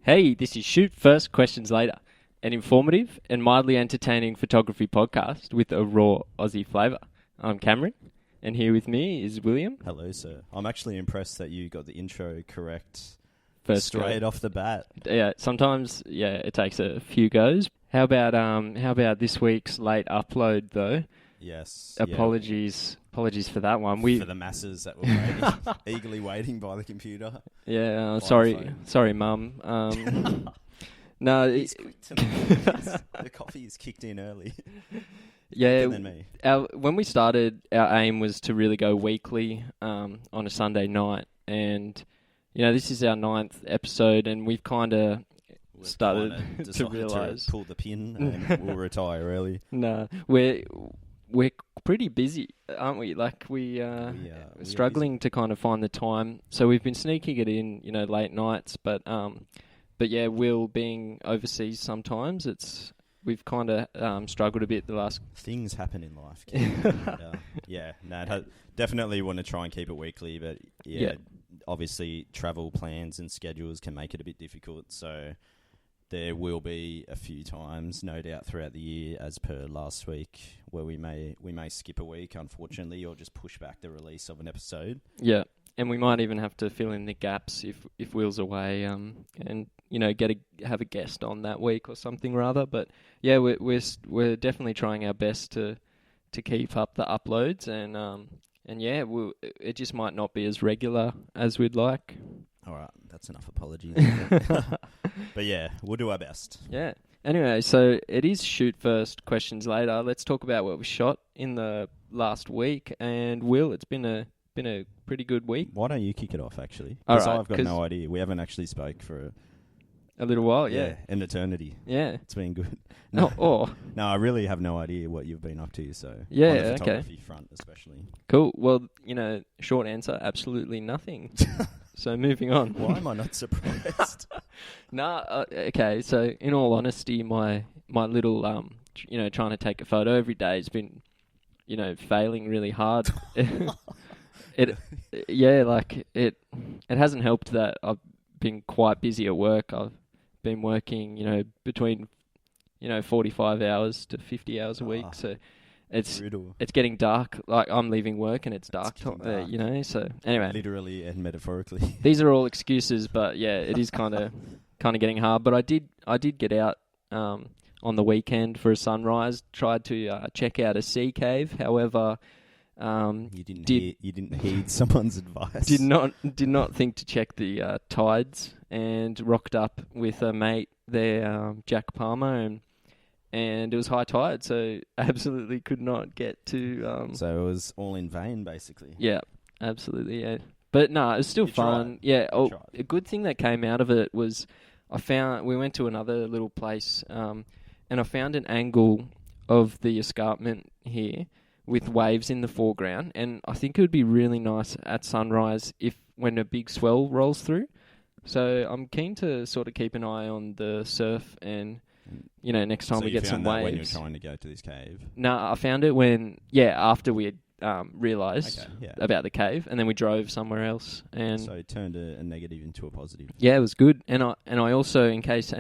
Hey, this is Shoot First, Questions Later, an informative and mildly entertaining photography podcast with a raw Aussie flavour. I'm Cameron, and here with me is William. Hello, sir. I'm actually impressed that you got the intro correct First straight off the bat. Yeah, sometimes it takes a few goes. How about this week's late upload though? Yes. Apologies for that one. For the masses that were waiting, eagerly waiting by the computer. Yeah, sorry, Mum. No, He's quick to me. The coffee is kicked in early. Yeah, than me. When we started, our aim was to really go weekly on a Sunday night, and this is our 9th episode, and we've kind of started to realise pull the pin and we'll retire early. No, we're pretty busy, aren't we? Like we're struggling to kind of find the time, so we've been sneaking it in, late nights, but yeah, Will being overseas sometimes, we've kind of struggled a bit the last... Things happen in life. Definitely want to try and keep it weekly, but obviously travel plans and schedules can make it a bit difficult, so there will be a few times, no doubt, throughout the year, as per last week, where we may skip a week, unfortunately, or just push back the release of an episode. Yeah, and we might even have to fill in the gaps if Will's away, and have a guest on that week or something rather. But yeah, we're definitely trying our best to keep up the uploads, and yeah, it just might not be as regular as we'd like. All right, that's enough apologies. But yeah, we'll do our best. Yeah. Anyway, so it is Shoot First, Questions Later. Let's talk about what we shot in the last week. And Will, it's been a pretty good week. Why don't you kick it off, actually? Because I've got no idea. We haven't actually spoke for a little while, yeah. An eternity. Yeah. It's been good. No, I really have no idea what you've been up to, so... Yeah, on the photography front, especially. Cool. Well, short answer, absolutely nothing. So moving on. Why am I not surprised? Okay, so in all honesty, my little, trying to take a photo every day has been, failing really hard. It hasn't helped that I've been quite busy at work. I've been working, between, 45 hours to 50 hours a week. So it's getting dark. Like I'm leaving work and it's dark. So anyway, literally and metaphorically. These are all excuses, but yeah, it is kind of getting hard. But I did get out on the weekend for a sunrise. Tried to check out a sea cave. However, you didn't heed someone's advice. Did not think to check the tides, and rocked up with a mate there, Jack Palmer, and it was high tide, so absolutely could not get to... So it was all in vain, basically. Yeah, absolutely, yeah. But no, it was still fun. Tried. Yeah, a good thing that came out of it was we went to another little place, and I found an angle of the escarpment here with waves in the foreground, and I think it would be really nice at sunrise when a big swell rolls through. So I'm keen to sort of keep an eye on the surf and... next time we get some waves. When you're trying to go to this cave? No, I found it after we had realised about the cave, and then we drove somewhere else. And so it turned a negative into a positive. Yeah, it was good. And I also, in case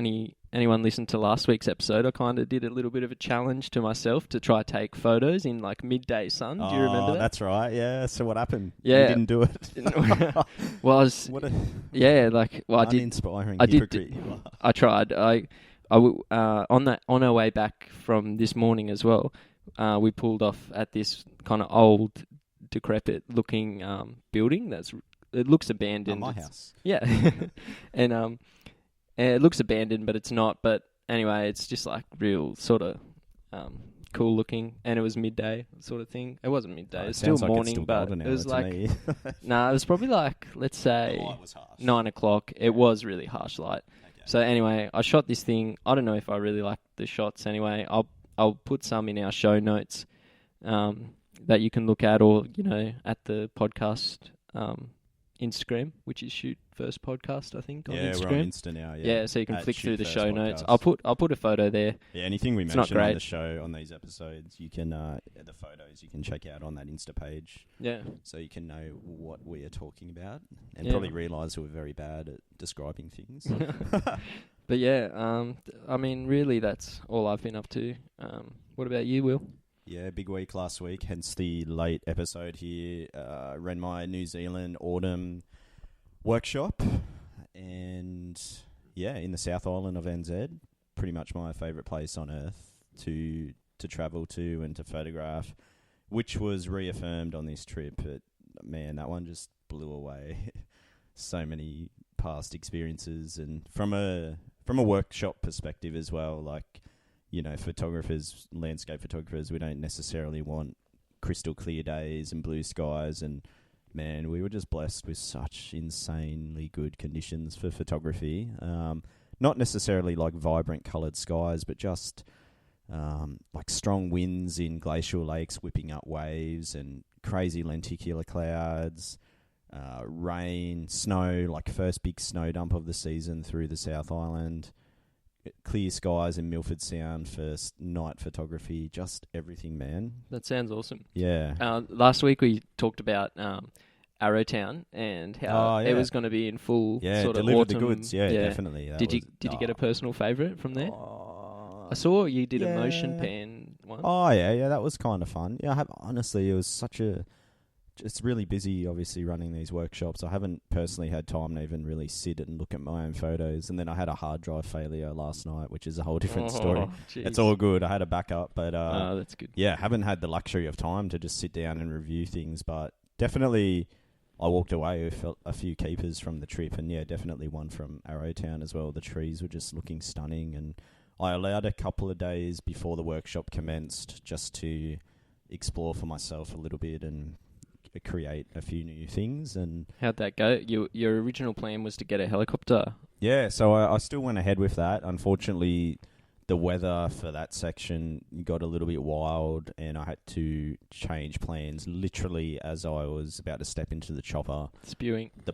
anyone listened to last week's episode, I kind of did a little bit of a challenge to myself to try take photos in like midday sun. Do you remember that? That's right. Yeah. So what happened? Yeah, you didn't do it. Well, I did. Uninspiring hypocrite. I tried. On our way back from this morning as well, we pulled off at this kind of old, decrepit-looking building. It looks abandoned. My house. Yeah, and it looks abandoned, but it's not. But anyway, it's just like real sort of cool looking, and it was midday sort of thing. It wasn't midday; it was still morning, but it was like it was probably like, let's say, 9 o'clock. It was really harsh light. So anyway, I shot this thing. I don't know if I really like the shots anyway. I'll put some in our show notes that you can look at, or at the podcast Instagram, which is Shoot First Podcast, I think, on Yeah, Instagram. we're on Insta now. Yeah, so you can flick through the Shoot show First notes. Podcast. I'll put a photo there. Yeah, anything we It's mention not on great. the show on these episodes, you can the photos you can check out on that Insta page. Yeah. So you can know what we are talking about, and Yeah. probably realise we're very bad at describing things. But yeah, I mean, really, that's all I've been up to. What about you, Will? Yeah, big week last week, hence the late episode here. Ran my New Zealand autumn workshop, and yeah, in the South Island of NZ, pretty much my favourite place on earth to travel to and to photograph, which was reaffirmed on this trip. But man, that one just blew away so many past experiences, and from a workshop perspective as well, like, you know, photographers, landscape photographers, we don't necessarily want crystal clear days and blue skies, and man, we were just blessed with such insanely good conditions for photography. Not necessarily like vibrant coloured skies, but just like strong winds in glacial lakes whipping up waves, and crazy lenticular clouds, rain, snow, like first big snow dump of the season through the South Island, clear skies in Milford Sound for night photography, just everything, man. That sounds awesome. Yeah. Last week we talked about Arrowtown and how it was going to be in full sort of delivered autumn. the goods. Yeah, definitely. Did you get a personal favourite from there? I saw you did a motion pan one. Oh yeah, that was kind of fun. Yeah, honestly, it was it's really busy, obviously, running these workshops. I haven't personally had time to even really sit and look at my own photos. And then I had a hard drive failure last night, which is a whole different story. Geez. It's all good. I had a backup, but that's good. Yeah, haven't had the luxury of time to just sit down and review things. But definitely, I walked away with a few keepers from the trip, and yeah, definitely one from Arrowtown as well. The trees were just looking stunning, and I allowed a couple of days before the workshop commenced just to explore for myself a little bit and create a few new things. And how'd that go? Your original plan was to get a helicopter. Yeah, so I still went ahead with that. Unfortunately, the weather for that section got a little bit wild, and I had to change plans literally as I was about to step into the chopper. Spewing. The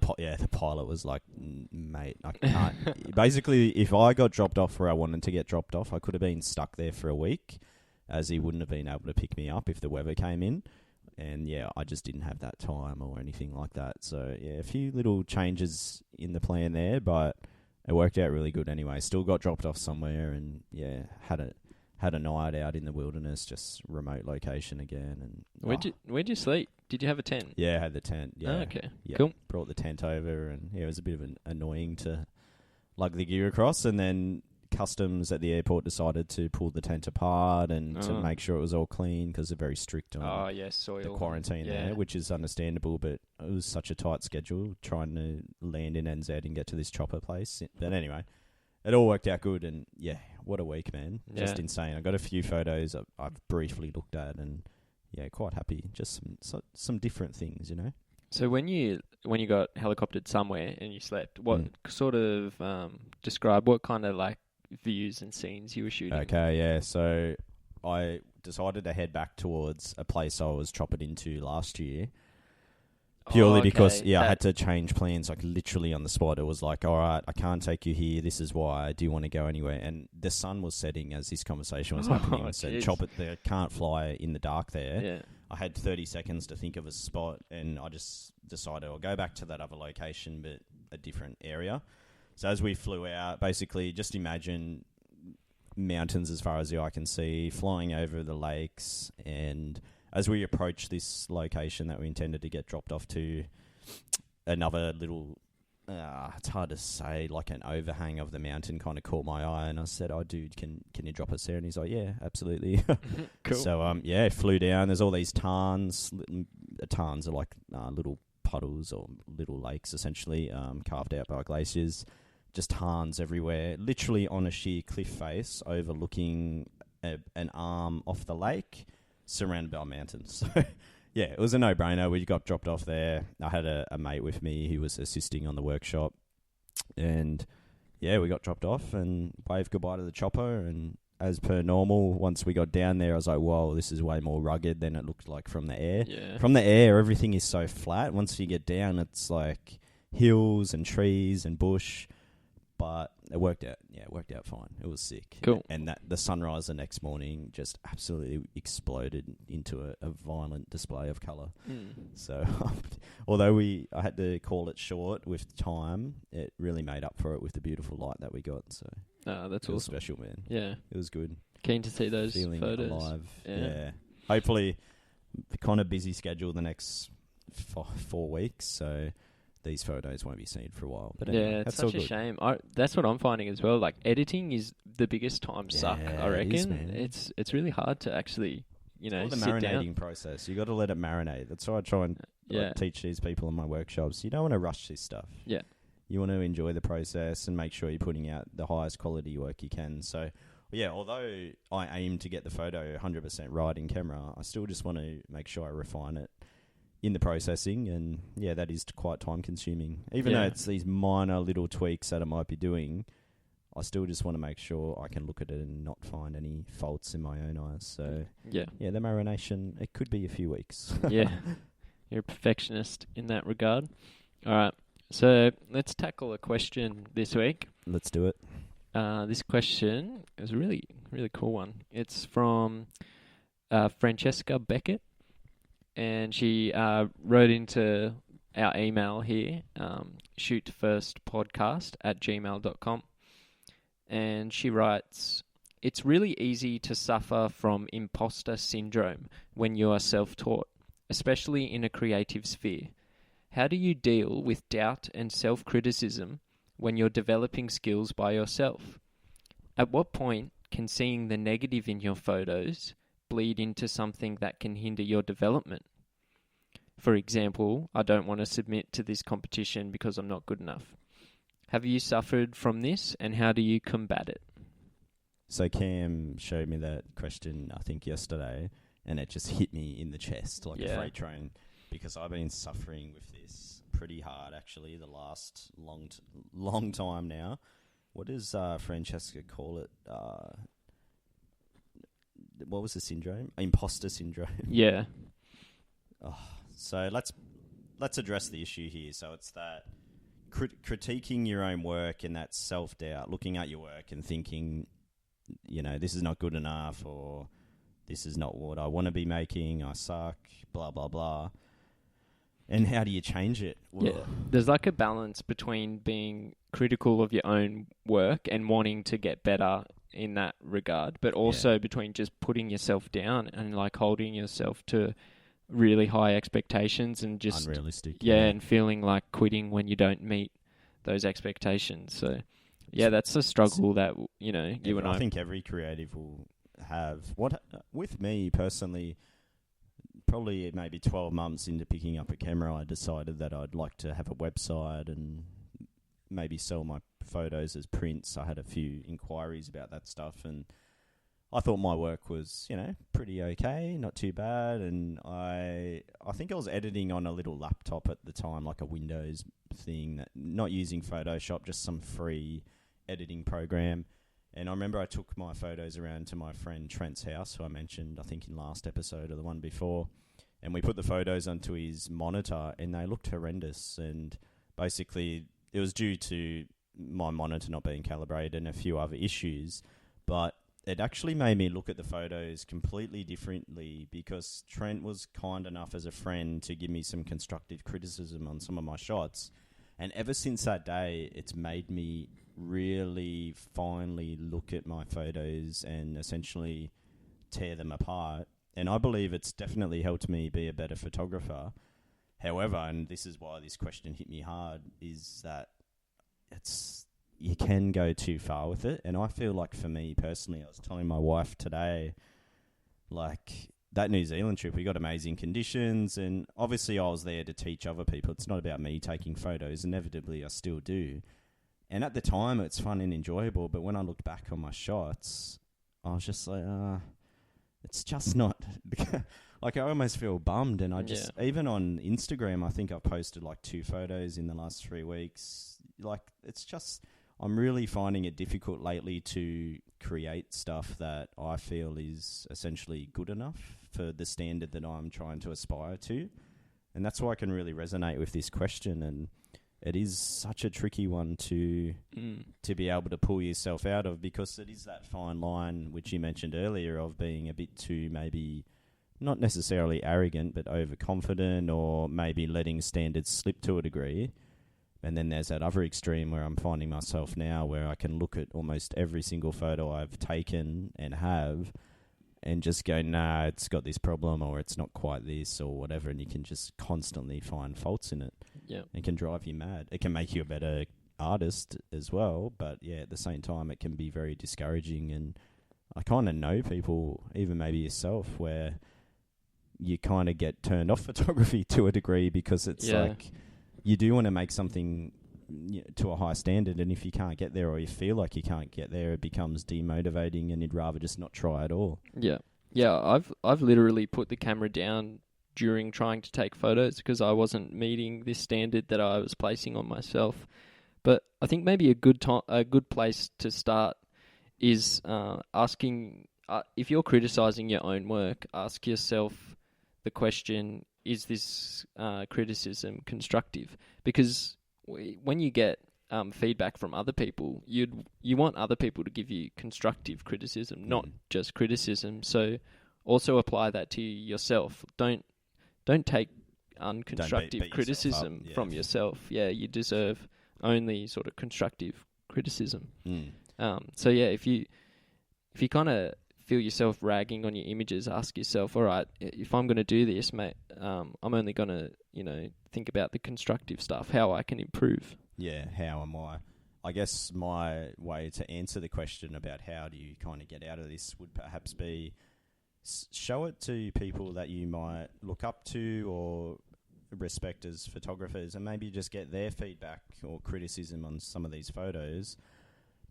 pilot was like, mate, I can't. Basically, if I got dropped off where I wanted to get dropped off, I could have been stuck there for a week, as he wouldn't have been able to pick me up if the weather came in. And yeah, I just didn't have that time or anything like that. So yeah, a few little changes in the plan there, but it worked out really good anyway. Still got dropped off somewhere, and yeah, had a night out in the wilderness, just remote location again. And where'd you sleep? Did you have a tent? Yeah, I had the tent. Yeah. Oh, okay. Yep. Cool. Brought the tent over, and yeah, it was a bit of an annoying to lug the gear across, and then customs at the airport decided to pull the tent apart and to make sure it was all clean, because they're very strict on soil. the quarantine there, which is understandable, but it was such a tight schedule trying to land in NZ and get to this chopper place. But anyway, it all worked out good, and yeah, what a week, man. Just insane. I got a few photos I've briefly looked at, and yeah, quite happy. Just some different things, you know. So when you got helicoptered somewhere and you slept, what sort of describe what kind of like views and scenes you were shooting? Okay, yeah. So I decided to head back towards a place I was choppered into last year, purely because I had to change plans like literally on the spot. It was like, all right, I can't take you here. This is why. Do you want to go anywhere? And the sun was setting as this conversation was happening. So chopper, they can't fly in the dark there. Yeah. I had 30 seconds to think of a spot, and I just decided I'll go back to that other location, but a different area. So as we flew out, basically just imagine mountains as far as the eye can see, flying over the lakes, and as we approached this location that we intended to get dropped off to, another little, it's hard to say, like an overhang of the mountain kind of caught my eye, and I said, oh dude, can you drop us there? And he's like, yeah, absolutely. Cool. So flew down. There's all these tarns. Tarns are like little puddles or little lakes essentially, carved out by glaciers. Just tarns everywhere, literally on a sheer cliff face overlooking an arm off the lake, surrounded by mountains. So, yeah, it was a no-brainer. We got dropped off there. I had a mate with me who was assisting on the workshop, and yeah, we got dropped off and waved goodbye to the chopper, and as per normal. Once we got down there, I was like, whoa, this is way more rugged than it looked like from the air. Yeah. From the air, everything is so flat. Once you get down, it's like hills and trees and bush. But it worked out. Yeah, it worked out fine. It was sick. Cool. And the sunrise the next morning just absolutely exploded into a violent display of colour. So, although I had to call it short with time, it really made up for it with the beautiful light that we got. So, that's it was awesome. special, man. Yeah. It was good. Keen to see those Feeling photos. alive. Yeah. Hopefully, kind of busy schedule the next 4 weeks. So, these photos won't be seen for a while. But anyway, it's such a shame. That's what I'm finding as well. Like, editing is the biggest time suck, I reckon. It's really hard to actually, it's all the sit marinating down. process. You got to let it marinate. That's why I try and teach these people in my workshops. You don't want to rush this stuff. Yeah. You want to enjoy the process and make sure you're putting out the highest quality work you can. So, yeah, although I aim to get the photo 100% right in camera, I still just want to make sure I refine it in the processing, and that is quite time consuming. Even though it's these minor little tweaks that I might be doing, I still just want to make sure I can look at it and not find any faults in my own eyes. So the marination, it could be a few weeks. Yeah, you're a perfectionist in that regard. All right, so let's tackle a question this week. Let's do it. This question is a really, really cool one. It's from Francesca Beckett. And she wrote into our email here, shootfirstpodcast@gmail.com. And she writes, "It's really easy to suffer from imposter syndrome when you are self-taught, especially in a creative sphere. How do you deal with doubt and self-criticism when you're developing skills by yourself? At what point can seeing the negative in your photos bleed into something that can hinder your development? For example, I don't want to submit to this competition because I'm not good enough. Have you suffered from this, and how do you combat it?" So Cam showed me that question, I think, yesterday, and it just hit me in the chest like a freight train, because I've been suffering with this pretty hard, actually, the last long time now. What does Francesca call it? What was the syndrome? Imposter syndrome. Yeah. So let's address the issue here. So it's that critiquing your own work and that self-doubt, looking at your work and thinking, this is not good enough, or this is not what I want to be making, I suck, blah, blah, blah. And how do you change it? There's like a balance between being critical of your own work and wanting to get better in that regard, but also between just putting yourself down and like holding yourself to really high expectations and just unrealistic. And feeling like quitting when you don't meet those expectations. So that's a struggle that you and I think every creative will have. What with me personally, probably maybe 12 months into picking up a camera, I decided that I'd like to have a website and maybe sell my photos as prints. I had a few inquiries about that stuff, and I thought my work was, pretty okay, not too bad. And I think I was editing on a little laptop at the time, like a Windows thing, not using Photoshop, just some free editing program. And I remember I took my photos around to my friend Trent's house, who I mentioned, I think, in last episode or the one before. And we put the photos onto his monitor, and they looked horrendous. And basically, it was due to my monitor not being calibrated and a few other issues. But it actually made me look at the photos completely differently, because Trent was kind enough as a friend to give me some constructive criticism on some of my shots. And ever since that day, it's made me really finally look at my photos and essentially tear them apart. And I believe it's definitely helped me be a better photographer. However, and this is why this question hit me hard, is that you can go too far with it. And I feel like for me personally, I was telling my wife today, like that New Zealand trip, we got amazing conditions, and obviously I was there to teach other people. It's not about me taking photos. Inevitably, I still do. And at the time, it's fun and enjoyable. But when I looked back on my shots, I was just like, it's just not. Like, I almost feel bummed. And I just, even on Instagram, I think I've posted like 2 photos in the last 3 weeks. Like, it's just, I'm really finding it difficult lately to create stuff that I feel is essentially good enough for the standard that I'm trying to aspire to. And that's why I can really resonate with this question. And it is such a tricky one to be able to pull yourself out of, because it is that fine line, which you mentioned earlier, of being a bit too maybe not necessarily arrogant, but overconfident, or maybe letting standards slip to a degree. And then there's that other extreme where I'm finding myself now, where I can look at almost every single photo I've taken and have and just go, nah, it's got this problem, or it's not quite this, or whatever, and you can just constantly find faults in it. Yeah. It can drive you mad. It can make you a better artist as well, but yeah, at the same time, it can be very discouraging. And I kind of know people, even maybe yourself, where you kind of get turned off photography to a degree, because it's like you do want to make something to a high standard, and if you can't get there, or you feel like you can't get there, it becomes demotivating, and you'd rather just not try at all. I've literally put the camera down during trying to take photos because I wasn't meeting this standard that I was placing on myself. But I think maybe a good place to start is asking, if you're criticizing your own work, ask yourself the question, is this criticism constructive? Because when you get feedback from other people, you want other people to give you constructive criticism, not just criticism. So also apply that to yourself. Don't take unconstructive criticism from yourself. Yeah, you deserve only sort of constructive criticism. So yeah, if you kind of feel yourself ragging on your images, ask yourself, all right, if I'm going to do this, mate, I'm only going to, think about the constructive stuff, how I can improve. Yeah, how am I? I guess my way to answer the question about how do you kind of get out of this would perhaps be show it to people that you might look up to or respect as photographers, and maybe just get their feedback or criticism on some of these photos.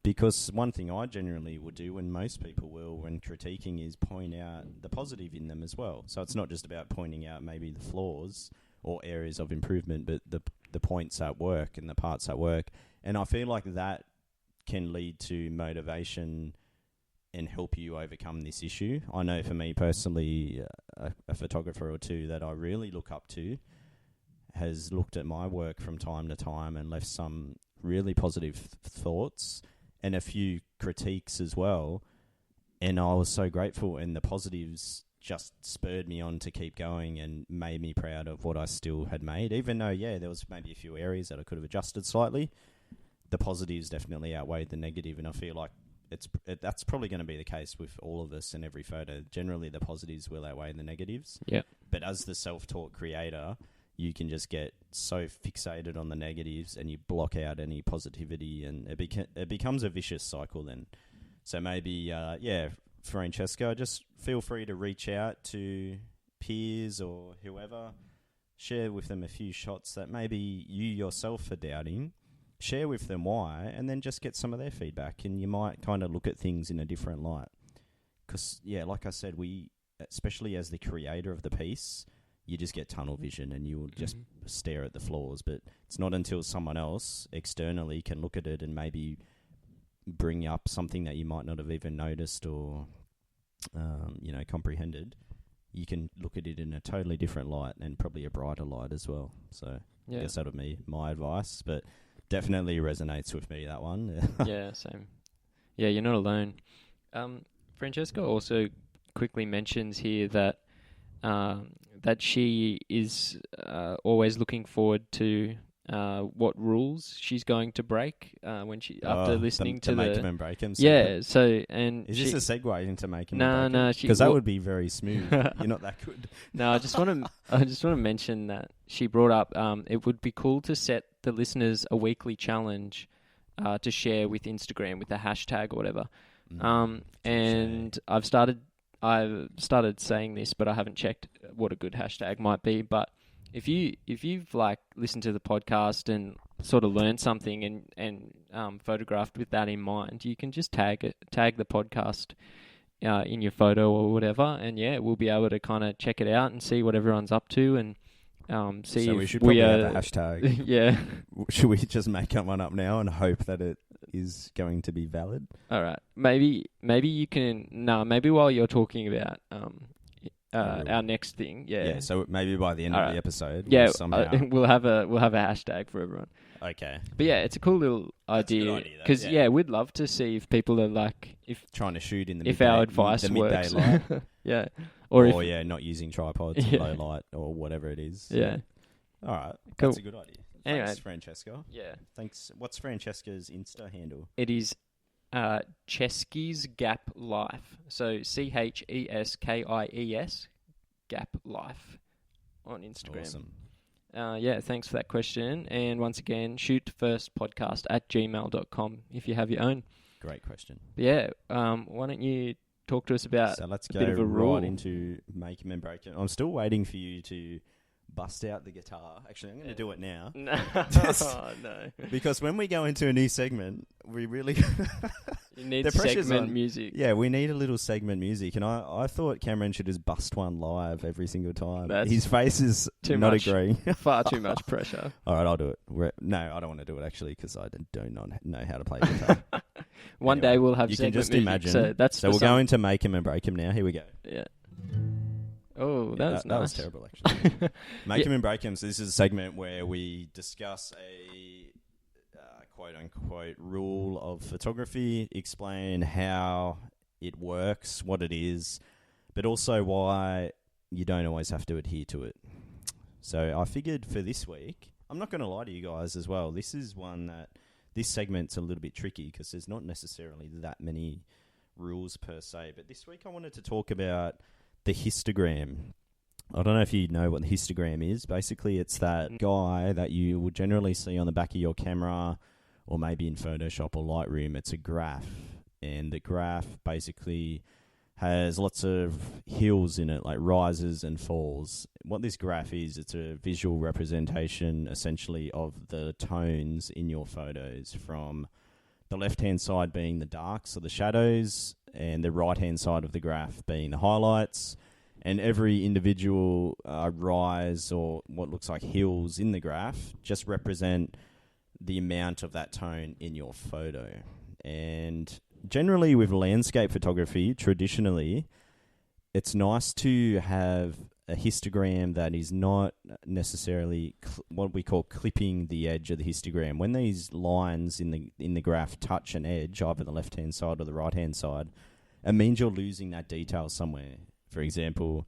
Because one thing I generally would do, and most people will when critiquing, is point out the positive in them as well. So it's not just about pointing out maybe the flaws or areas of improvement, but the points at work and the parts at work. And I feel like that can lead to motivation and help you overcome this issue. I know for me personally, a photographer or two that I really look up to has looked at my work from time to time and left some really positive thoughts and a few critiques as well. And I was so grateful, and the positives just spurred me on to keep going and made me proud of what I still had made. Even though, there was maybe a few areas that I could have adjusted slightly, the positives definitely outweighed the negative. And I feel like that's probably going to be the case with all of us in every photo. Generally, the positives will outweigh the negatives. Yeah. But as the self-taught creator, you can just get so fixated on the negatives and you block out any positivity, and it becomes a vicious cycle then. So maybe, Francesca, just feel free to reach out to peers or whoever, share with them a few shots that maybe you yourself are doubting, share with them why, and then just get some of their feedback, and you might kind of look at things in a different light. Because, like I said, we, especially as the creator of the piece, you just get tunnel vision and you will just stare at the flaws. But it's not until someone else externally can look at it and maybe bring up something that you might not have even noticed or, comprehended, you can look at it in a totally different light, and probably a brighter light as well. So I guess that would be my advice, but definitely resonates with me, that one. Yeah, same. Yeah, you're not alone. Francesca also quickly mentions here that that she is always looking forward to what rules she's going to break when she after listening to make him and break him. Yeah. So and is this a segue into making? No, because that would be very smooth. You're not that good. No, I just want to mention that she brought up it would be cool to set the listeners a weekly challenge to share with Instagram with a hashtag or whatever. And I've started saying this, but I haven't checked what a good hashtag might be. But if you've listened to the podcast and sort of learned something and photographed with that in mind, you can just tag the podcast in your photo or whatever, and we'll be able to kind of check it out and see what everyone's up to and see. So we should probably have a hashtag. Yeah. Should we just make one up now and hope that it is going to be valid. All right. Maybe you can. No, maybe while you're talking about our next thing. Yeah. Yeah. So maybe by the end of the episode, yeah, we'll somehow we'll have a hashtag for everyone. Okay. But yeah, it's a cool little idea because we'd love to see if people are like trying to shoot in the if our advice midday works. light. Yeah. Or not using tripods, low light, or whatever it is. Yeah. All right. Cool. That's a good idea. Anyway. Thanks, Francesca. Yeah. Thanks. What's Francesca's Insta handle? It is Chesky's Gap Life. So CHESKIES Gap Life on Instagram. Awesome. Thanks for that question. And once again, shootfirstpodcast@gmail.com if you have your own. Great question. Yeah. Why don't you talk to us about let's a bit of a rule. Right into Make 'em and Break 'em. I'm still waiting for you to bust out the guitar. Actually, I'm going to do it now. No. No. Because when we go into a new segment, we really... You need segment music. Yeah, we need a little segment music. And I thought Cameron should just bust one live every single time. His face is not agreeing. Far too much pressure. All right, I'll do it. No, I don't want to do it, actually, because I do not know how to play guitar. One day we'll have you segment can just music. imagine. So we'll go into Make 'em and Break 'em now. Here we go. Yeah. Oh, that was nice. That was terrible, actually. Make 'em and Break 'em. So this is a segment where we discuss a quote-unquote rule of photography, explain how it works, what it is, but also why you don't always have to adhere to it. So I figured for this week, I'm not going to lie to you guys as well, this is one that this segment's a little bit tricky because there's not necessarily that many rules per se, but this week I wanted to talk about the histogram. I don't know if you know what the histogram is. Basically, it's that guy that you will generally see on the back of your camera or maybe in Photoshop or Lightroom. It's a graph, and the graph basically has lots of hills in it, like rises and falls. What this graph is, it's a visual representation, essentially, of the tones in your photos, from the left-hand side being the darks or the shadows, and the right-hand side of the graph being the highlights. And every individual rise or what looks like hills in the graph just represent the amount of that tone in your photo. And generally with landscape photography, traditionally, it's nice to have a histogram that is not necessarily what we call clipping the edge of the histogram. When these lines in the graph touch an edge, either the left-hand side or the right-hand side, it means you're losing that detail somewhere. For example,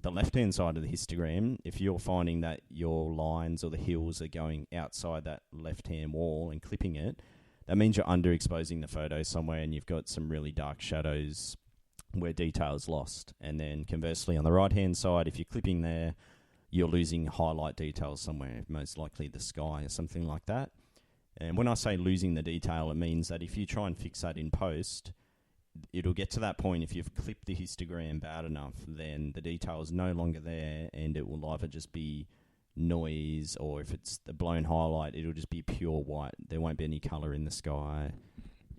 the left-hand side of the histogram, if you're finding that your lines or the hills are going outside that left-hand wall and clipping it, that means you're underexposing the photo somewhere and you've got some really dark shadows where detail is lost. And then conversely, on the right-hand side, if you're clipping there, you're losing highlight details somewhere, most likely the sky or something like that. And when I say losing the detail, it means that if you try and fix that in post, it'll get to that point, if you've clipped the histogram bad enough, then the detail is no longer there and it will either just be noise, or if it's the blown highlight, it'll just be pure white. There won't be any colour in the sky,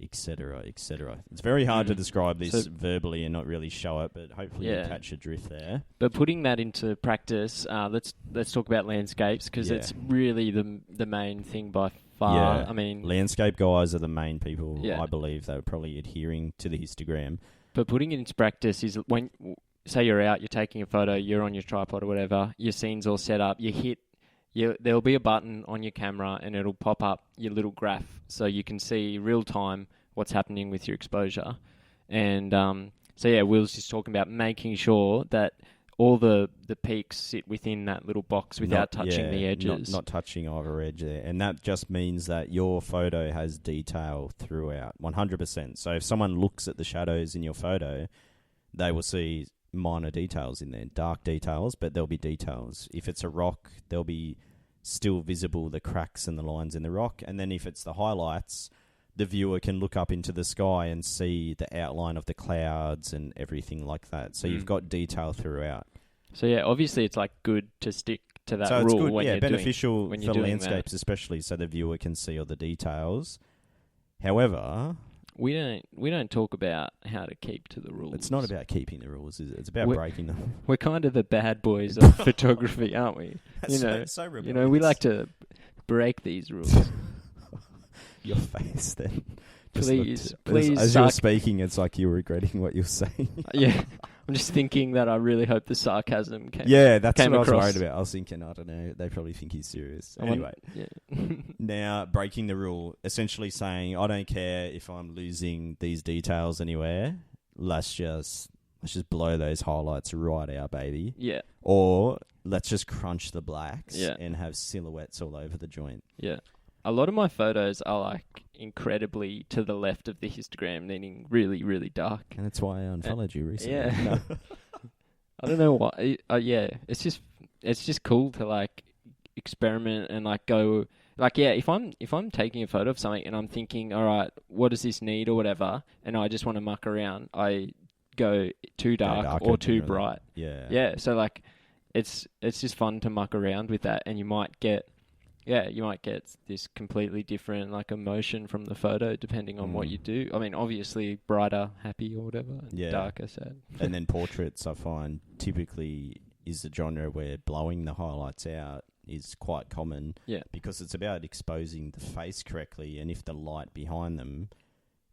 etc., etc. It's very hard to describe this verbally and not really show it, but hopefully you catch a drift there. But putting that into practice, let's talk about landscapes, because it's really the main thing by far. Yeah. I mean, landscape guys are the main people, I believe, that are probably adhering to the histogram. But putting it into practice is when, say you're out, you're taking a photo, you're on your tripod or whatever, your scene's all set up, there'll be a button on your camera and it'll pop up your little graph so you can see real time what's happening with your exposure. And Will's just talking about making sure that all the peaks sit within that little box without touching the edges. Not touching either edge there. And that just means that your photo has detail throughout, 100%. So if someone looks at the shadows in your photo, they will see minor details in there, dark details, but there'll be details. If it's a rock, there'll be still visible the cracks and the lines in the rock. And then if it's the highlights, the viewer can look up into the sky and see the outline of the clouds and everything like that. So you've got detail throughout. So obviously it's like good to stick to that rule. So it's good, when you're beneficial when for landscapes especially, so the viewer can see all the details. However, we don't talk about how to keep to the rules. It's not about keeping the rules, is it? It's about breaking them. We're kind of the bad boys of photography, aren't we? So rebellious. We like to break these rules. your face then. Please, as you're speaking, it's like you're regretting what you're saying. Yeah. I'm just thinking that I really hope the sarcasm came that's came what across. I was worried about. I was thinking, I don't know, they probably think he's serious. Anyway, now breaking the rule, essentially saying, I don't care if I'm losing these details anywhere. Let's just blow those highlights right out, baby. Yeah. Or let's just crunch the blacks Yeah. and have silhouettes all over the joint. Yeah. A lot of my photos are like incredibly to the left of the histogram, meaning really, really dark. And that's why I unfollowed you recently. Yeah. I don't know why. Yeah, it's just cool to like experiment and like go like, yeah, if I'm taking a photo of something and I'm thinking, all right, what does this need or whatever, and I just want to muck around, I go too dark or too bright. Yeah. Yeah. So like, it's just fun to muck around with that, and you might get this completely different like emotion from the photo depending on what you do. I mean, obviously brighter, happy or whatever, darker, sad. And then portraits, I find, typically is the genre where blowing the highlights out is quite common. Yeah. Because it's about exposing the face correctly, and if the light behind them,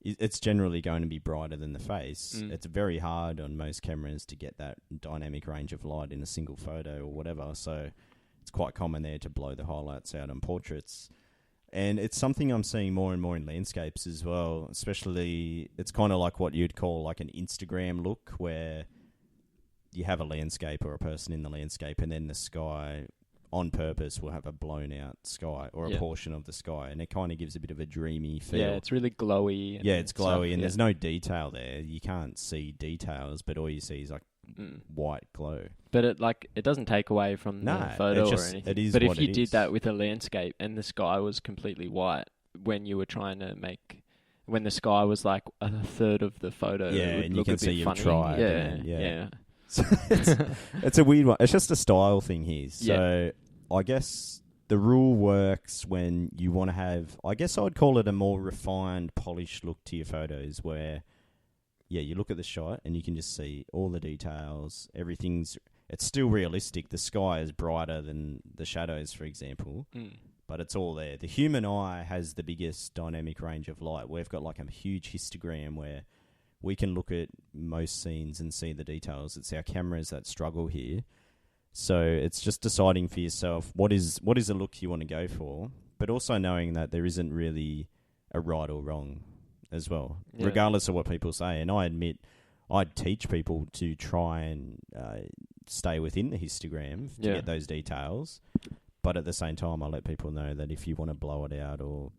it's generally going to be brighter than the face. It's very hard on most cameras to get that dynamic range of light in a single photo or whatever, so it's quite common there to blow the highlights out on portraits. And it's something I'm seeing more and more in landscapes as well, especially it's kind of like what you'd call like an Instagram look, where you have a landscape or a person in the landscape and then the sky on purpose will have a blown out sky or a portion of the sky, and it kind of gives a bit of a dreamy feel. Yeah, it's really glowy. Yeah, it's glowy, and there's no detail there. You can't see details, but all you see is like white glow. But it doesn't take away from the photo or anything. It is but what if you it did is. that with a landscape and the sky was completely white when you were trying to when the sky was like a third of the photo, it would and look you can a see bit you've funny. tried. Yeah. So it's a weird one. It's just a style thing here. So I guess the rule works when you want to have, I guess I would call it a more refined, polished look to your photos, where you look at the shot and you can just see all the details. It's still realistic. The sky is brighter than the shadows, for example, but it's all there. The human eye has the biggest dynamic range of light. We've got like a huge histogram where we can look at most scenes and see the details. It's our cameras that struggle here. So it's just deciding for yourself what is the look you want to go for, but also knowing that there isn't really a right or wrong as well, regardless of what people say. And I admit, I'd teach people to try and stay within the histogram to get those details. But at the same time, I let people know that if you want to blow it out or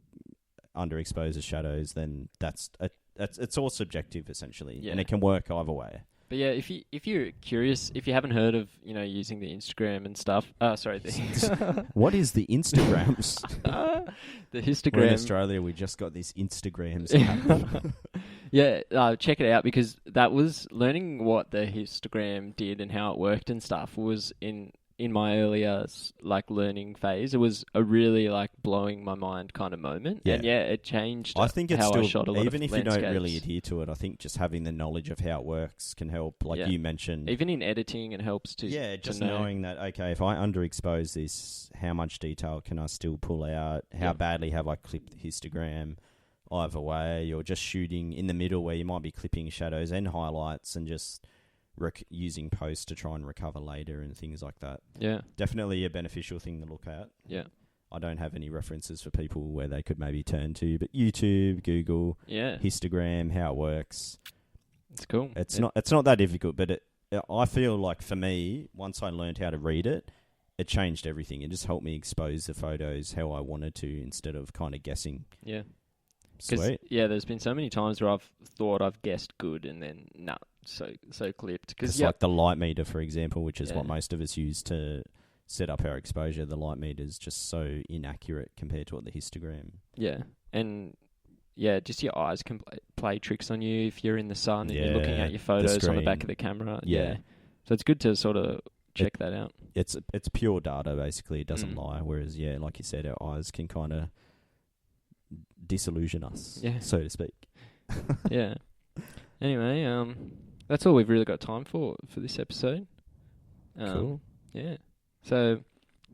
underexpose the shadows, then it's all subjective essentially, and it can work either way. But yeah, if you're curious, if you haven't heard of using the Instagram and stuff, what is the Instagrams? The histogram. We're in Australia, we just got this Instagrams app. Check it out, because that was learning what the histogram did and how it worked and stuff was in my earlier learning phase. It was a really blowing my mind kind of moment. Yeah. And it changed I think it's how still, I shot a lot even of if you don't landscapes. really adhere to it, I think just having the knowledge of how it works can help. You mentioned, even in editing, it helps to just to know. knowing that, okay, if I underexpose this, how much detail can I still pull out? How badly have I clipped the histogram? Either way, you're just shooting in the middle where you might be clipping shadows and highlights and just using post to try and recover later and things like that. Yeah. Definitely a beneficial thing to look at. Yeah. I don't have any references for people where they could maybe turn to, but YouTube, Google, histogram, how it works. It's cool. It's not that difficult, but I feel like for me, once I learned how to read it, it changed everything. It just helped me expose the photos how I wanted to instead of kind of guessing. Yeah. Sweet. Yeah, there's been so many times where I've thought I've guessed good and then so clipped. Because like the light meter, for example, which is what most of us use to set up our exposure, the light meter is just so inaccurate compared to what the histogram. Yeah, and just your eyes can play tricks on you if you're in the sun and you're looking at your photos on the back of the camera. Yeah. So it's good to sort of check that out. It's pure data, basically. It doesn't lie. Whereas, like you said, our eyes can kind of disillusion us, so to speak. Yeah. Anyway, that's all we've really got time for this episode. Cool. Yeah. So,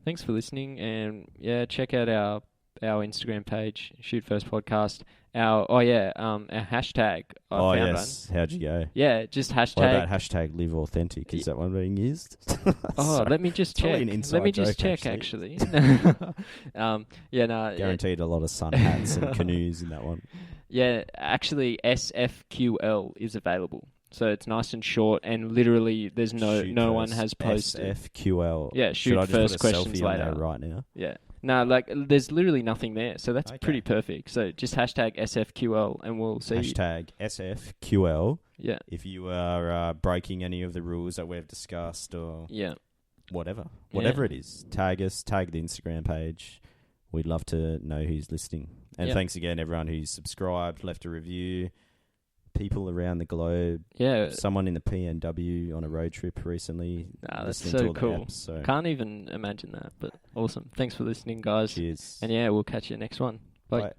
thanks for listening, and check out our our Instagram page, Shoot First Podcast. Our hashtag. I found one. How'd you go? Yeah, just hashtag. What about hashtag Live Authentic? Is that one being used? Let me just check. Let me just check, actually. Guaranteed a lot of sun hats and canoes in that one. Yeah, actually, SFQL is available. So it's nice and short, and literally there's no one has posted. SFQL. Yeah, shoot first, questions later. Right now? Yeah. No, there's literally nothing there, so that's pretty perfect. So just hashtag SFQL, and we'll see. Hashtag SFQL. Yeah. If you are breaking any of the rules that we've discussed, or whatever it is, tag us, tag the Instagram page. We'd love to know who's listening. And thanks again, everyone who's subscribed, left a review. People around the globe. Yeah. Someone in the PNW on a road trip recently. That's so cool. Can't even imagine that, but awesome. Thanks for listening, guys. Cheers. And we'll catch you next one. Bye.